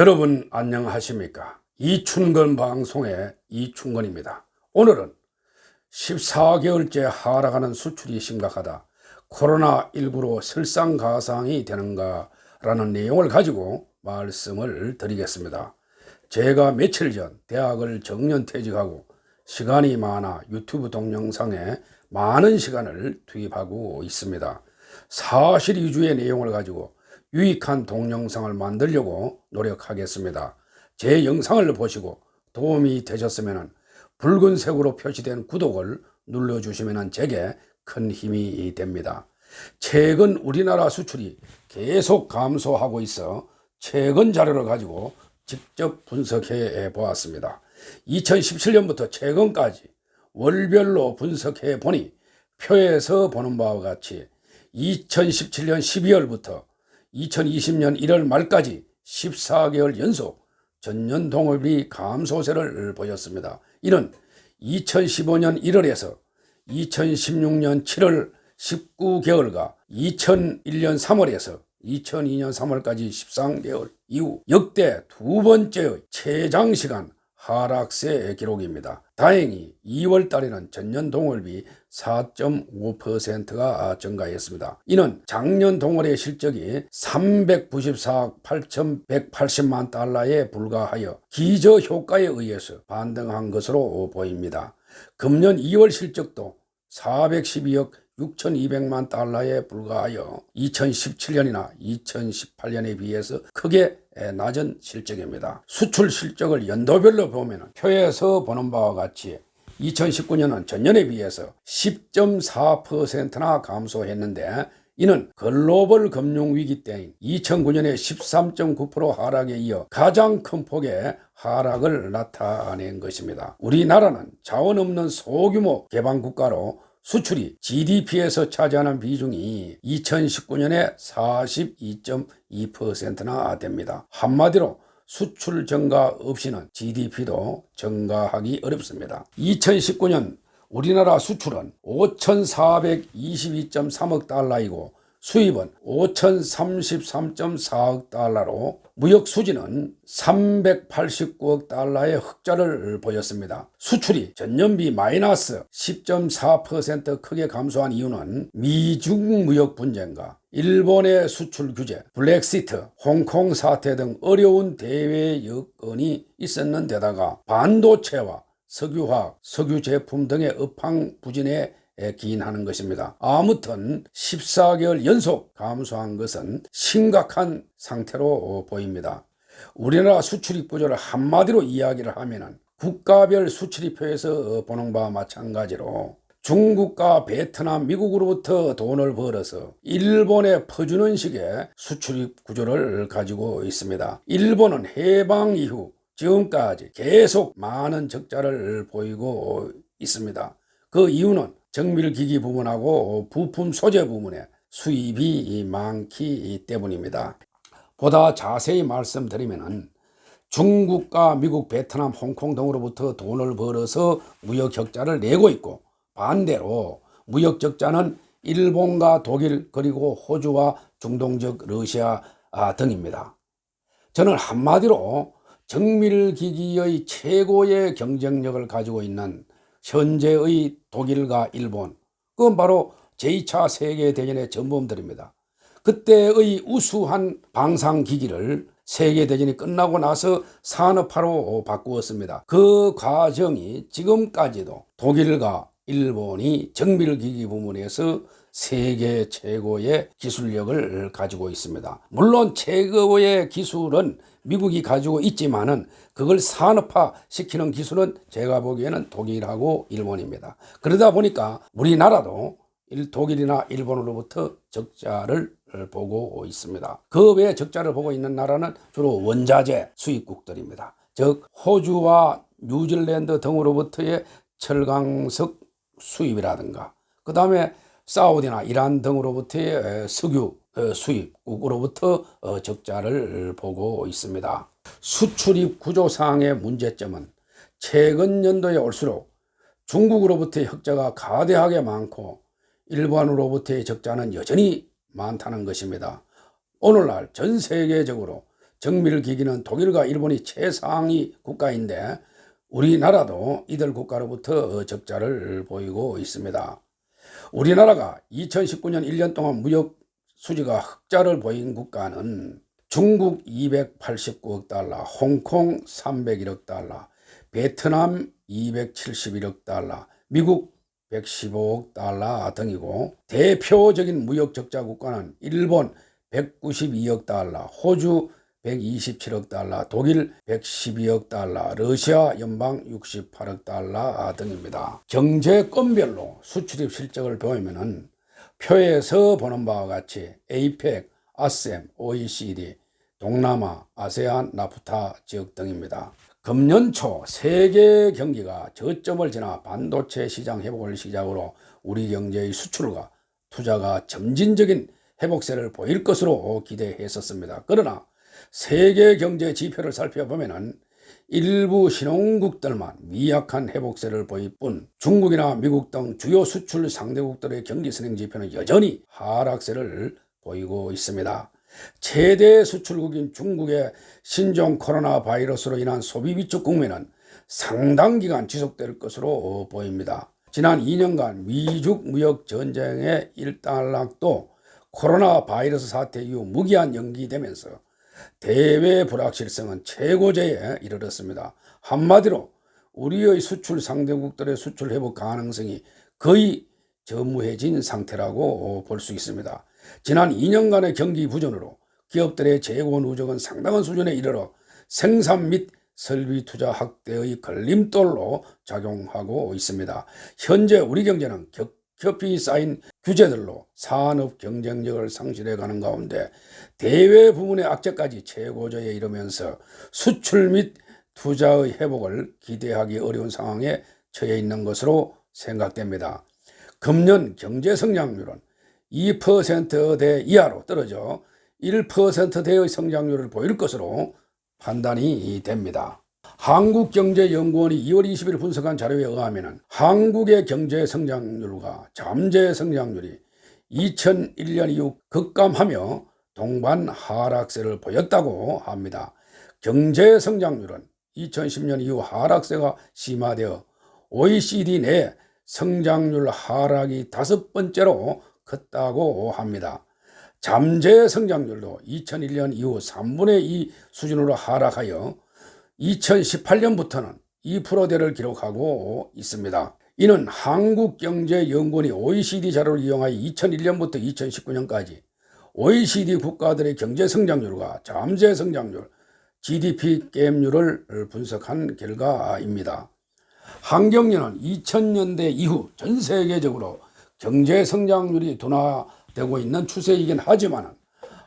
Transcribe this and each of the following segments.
여러분 안녕하십니까? 이춘건 방송의 이춘건입니다. 오늘은 14개월째 하락하는 수출이 심각하다. 코로나19로 설상가상이 되는가 라는 내용을 가지고 말씀을 드리겠습니다. 제가 며칠 전 대학을 정년퇴직하고 시간이 많아 유튜브 동영상에 많은 시간을 투입하고 있습니다. 사실 위주의 내용을 가지고 유익한 동영상을 만들려고 노력하겠습니다. 제 영상을 보시고 도움이 되셨으면 붉은색으로 표시된 구독을 눌러주시면 제게 큰 힘이 됩니다. 최근 우리나라 수출이 계속 감소하고 있어 최근 자료를 가지고 직접 분석해 보았습니다. 2017년부터 최근까지 월별로 분석해 보니 표에서 보는 바와 같이 2017년 12월부터 2020년 1월 말까지 14개월 연속 전년 동업이 감소세를 보였습니다. 이는 2015년 1월에서 2016년 7월 19개월과 2001년 3월에서 2002년 3월까지 13개월 이후 역대 두 번째의 최장시간 하락세 기록입니다. 다행히 2월 달에는 전년 동월비 4.5%가 증가했습니다. 이는 작년 동월의 실적이 394억 8,180만 달러에 불과하여 기저효과에 의해서 반등한 것으로 보입니다. 금년 2월 실적도 412억 6,200만 달러에 불과하여 2017년이나 2018년에 비해서 크게 낮은 실적입니다. 수출 실적을 연도별로 보면 표에서 보는 바와 같이 2019년은 전년에 비해서 10.4%나 감소했는데 이는 글로벌 금융위기 때인 2009년의 13.9% 하락에 이어 가장 큰 폭의 하락을 나타낸 것입니다. 우리나라는 자원 없는 소규모 개방국가로 수출이 GDP에서 차지하는 비중이 2019년에 42.2%나 됩니다. 한마디로 수출 증가 없이는 GDP도 증가하기 어렵습니다. 2019년 우리나라 수출은 5,422.3억 달러이고 수입은 5,033.4억 달러로 무역 수지는 389억 달러의 흑자를 보였습니다. 수출이 전년비 마이너스 10.4% 크게 감소한 이유는 미중 무역 분쟁과 일본의 수출 규제, 브렉시트, 홍콩 사태 등 어려운 대외 여건이 있었는 데다가 반도체와 석유화학, 석유 제품 등의 업황 부진에 기인하는 것입니다. 아무튼 14개월 연속 감소한 것은 심각한 상태로 보입니다. 우리나라 수출입 구조를 한마디로 이야기를 하면 국가별 수출입표에서 보는 바와 마찬가지로 중국과 베트남, 미국으로부터 돈을 벌어서 일본에 퍼주는 식의 수출입 구조를 가지고 있습니다. 일본은 해방 이후 지금까지 계속 많은 적자를 보이고 있습니다. 그 이유는 정밀기기 부문하고 부품 소재 부문에 수입이 많기 때문입니다. 보다 자세히 말씀드리면 중국과 미국, 베트남, 홍콩 등으로부터 돈을 벌어서 무역 적자를 내고 있고 반대로 무역 적자는 일본과 독일 그리고 호주와 중동적 러시아 등입니다. 저는 한마디로 정밀기기의 최고의 경쟁력을 가지고 있는 현재의 독일과 일본, 그건 바로 제2차 세계대전의 전범들입니다. 그때의 우수한 방산기기를 세계대전이 끝나고 나서 산업화로 바꾸었습니다. 그 과정이 지금까지도 독일과 일본이 정밀기기 부문에서 세계 최고의 기술력을 가지고 있습니다. 물론 최고의 기술은 미국이 가지고 있지만은 그걸 산업화 시키는 기술은 제가 보기에는 독일하고 일본입니다. 그러다 보니까 우리나라도 독일이나 일본으로부터 적자를 보고 있습니다. 그 외에 적자를 보고 있는 나라는 주로 원자재 수입국들입니다. 즉 호주와 뉴질랜드 등으로부터의 철강석 수입이라든가 그 다음에 사우디나 이란 등으로부터의 석유 수입국으로부터 적자를 보고 있습니다. 수출입 구조상의 문제점은 최근 연도에 올수록 중국으로부터의 흑자가 가대하게 많고 일본으로부터의 적자는 여전히 많다는 것입니다. 오늘날 전 세계적으로 정밀 기기는 독일과 일본이 최상위 국가인데 우리나라도 이들 국가로부터 적자를 보이고 있습니다. 우리나라가 2019년 1년 동안 무역 수지가 흑자를 보인 국가는 중국 289억 달러, 홍콩 301억 달러, 베트남 271억 달러, 미국 115억 달러 등이고, 대표적인 무역 적자 국가는 일본 192억 달러, 호주 127억 달러, 독일 112억 달러, 러시아 연방 68억 달러 등입니다. 경제권별로 수출입 실적을 보면은 표에서 보는 바와 같이 APEC, 아셈, OECD, 동남아, 아세안, 나프타 지역 등입니다. 금년 초 세계 경기가 저점을 지나 반도체 시장 회복을 시작으로 우리 경제의 수출과 투자가 점진적인 회복세를 보일 것으로 기대했었습니다. 그러나 세계 경제 지표를 살펴보면 일부 신흥국들만 미약한 회복세를 보일 뿐 중국이나 미국 등 주요 수출 상대국들의 경기 선행 지표는 여전히 하락세를 보이고 있습니다. 최대 수출국인 중국의 신종 코로나 바이러스로 인한 소비 위축 국면은 상당 기간 지속될 것으로 보입니다. 지난 2년간 미중 무역 전쟁의 일단락도 코로나 바이러스 사태 이후 무기한 연기되면서 대외 불확실성은 최고조에 이르렀습니다. 한마디로 우리의 수출 상대국들의 수출 회복 가능성이 거의 전무해진 상태라고 볼 수 있습니다. 지난 2년간의 경기 부진으로 기업들의 재고 누적은 상당한 수준에 이르러 생산 및 설비 투자 확대의 걸림돌로 작용하고 있습니다. 현재 우리 경제는 겹겹이 쌓인 규제들로 산업 경쟁력을 상실해가는 가운데 대외 부문의 악재까지 최고조에 이르면서 수출 및 투자의 회복을 기대하기 어려운 상황에 처해 있는 것으로 생각됩니다. 금년 경제 성장률은 2%대 이하로 떨어져 1%대의 성장률을 보일 것으로 판단이 됩니다. 한국경제연구원이 2월 20일 분석한 자료에 의하면 한국의 경제 성장률과 잠재 성장률이 2001년 이후 급감하며 동반 하락세를 보였다고 합니다. 경제 성장률은 2010년 이후 하락세가 심화되어 OECD 내 성장률 하락이 5번째로 컸다고 합니다. 잠재 성장률도 2001년 이후 3분의 2 수준으로 하락하여 2018년부터는 2%대를 기록하고 있습니다. 이는 한국경제연구원이 OECD 자료를 이용하여 2001년부터 2019년까지 OECD 국가들의 경제 성장률과 잠재 성장률, GDP 갭률을 분석한 결과입니다. 한경련은 2000년대 이후 전 세계적으로 경제 성장률이 둔화되고 있는 추세이긴 하지만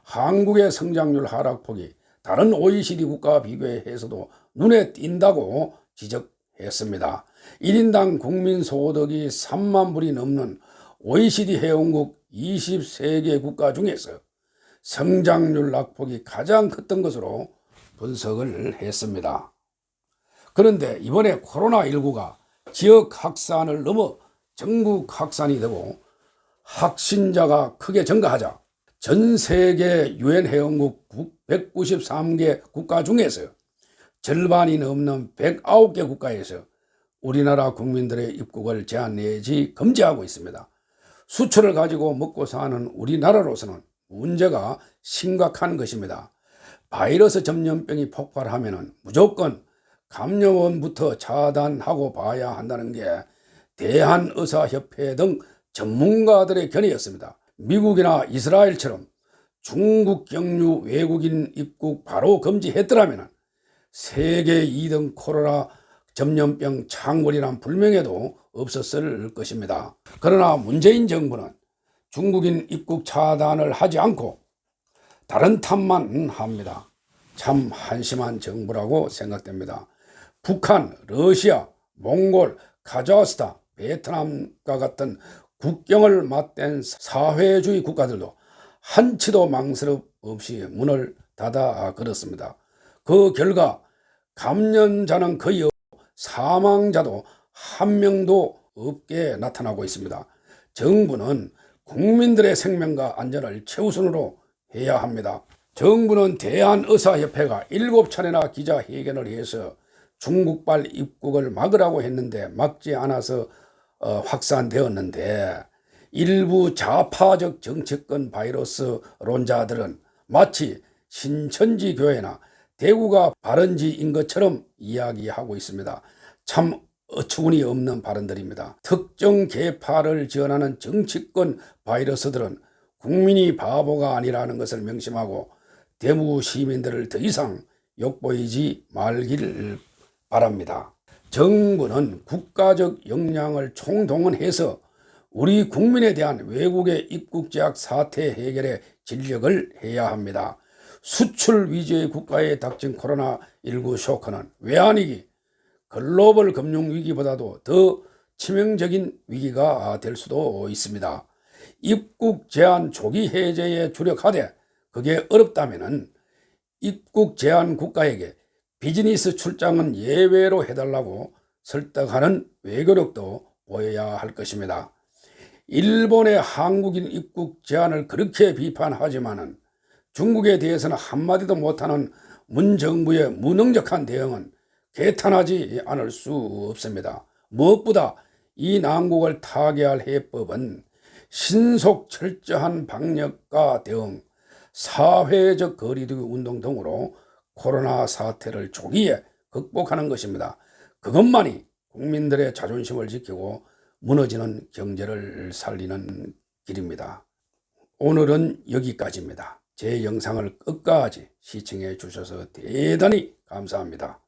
한국의 성장률 하락폭이 다른 OECD 국가와 비교해서도 눈에 띈다고 지적했습니다. 1인당 국민소득이 3만 불이 넘는 OECD 회원국 23개 국가 중에서 성장률 낙폭이 가장 컸던 것으로 분석을 했습니다. 그런데 이번에 코로나19가 지역 확산을 넘어 전국 확산이 되고 확진자가 크게 증가하자 전 세계 유엔 회원국 193개 국가 중에서 절반이 넘는 109개 국가에서 우리나라 국민들의 입국을 제한 내지 금지하고 있습니다. 수출을 가지고 먹고 사는 우리나라로서는 문제가 심각한 것입니다. 바이러스 전염병이 폭발하면 무조건 감염원부터 차단하고 봐야 한다는 게 대한의사협회 등 전문가들의 견해였습니다. 미국이나 이스라엘처럼 중국 경유 외국인 입국 바로 금지했더라면 세계 2등 코로나 전염병 창궐이란 불명예도 없었을 것입니다. 그러나 문재인 정부는 중국인 입국 차단을 하지 않고 다른 탓만 합니다. 참 한심한 정부라고 생각됩니다. 북한, 러시아, 몽골, 카자흐스탄, 베트남과 같은 국경을 맞댄 사회주의 국가들도 한치도 망설임 없이 문을 닫아 걸었습니다. 그 결과 감염자는 거의 없고 사망자도 한 명도 없게 나타나고 있습니다. 정부는 국민들의 생명과 안전을 최우선으로 해야 합니다. 정부는 대한의사협회가 7차례나 기자회견을 해서 중국발 입국을 막으라고 했는데 막지 않아서 확산되었는데, 일부 좌파적 정치권 바이러스론자들은 마치 신천지 교회나 대구가 발원지인 것처럼 이야기하고 있습니다. 참 어처구니 없는 발언들입니다. 특정 계파를 지원하는 정치권 바이러스들은 국민이 바보가 아니라는 것을 명심하고 대구 시민들을 더 이상 욕보이지 말길 바랍니다. 정부는 국가적 역량을 총동원해서 우리 국민에 대한 외국의 입국 제약 사태 해결에 진력을 해야 합니다. 수출 위주의 국가에 닥친 코로나19 쇼크는 외환위기, 글로벌 금융위기보다도 더 치명적인 위기가 될 수도 있습니다. 입국 제한 조기 해제에 주력하되 그게 어렵다면 입국 제한 국가에게 비즈니스 출장은 예외로 해달라고 설득하는 외교력도 보여야 할 것입니다. 일본의 한국인 입국 제한을 그렇게 비판하지만은 중국에 대해서는 한마디도 못하는 문 정부의 무능력한 대응은 개탄하지 않을 수 없습니다. 무엇보다 이 난국을 타개할 해법은 신속 철저한 방역과 대응, 사회적 거리두기 운동 등으로 코로나 사태를 조기에 극복하는 것입니다. 그것만이 국민들의 자존심을 지키고 무너지는 경제를 살리는 길입니다. 오늘은 여기까지입니다. 제 영상을 끝까지 시청해 주셔서 대단히 감사합니다.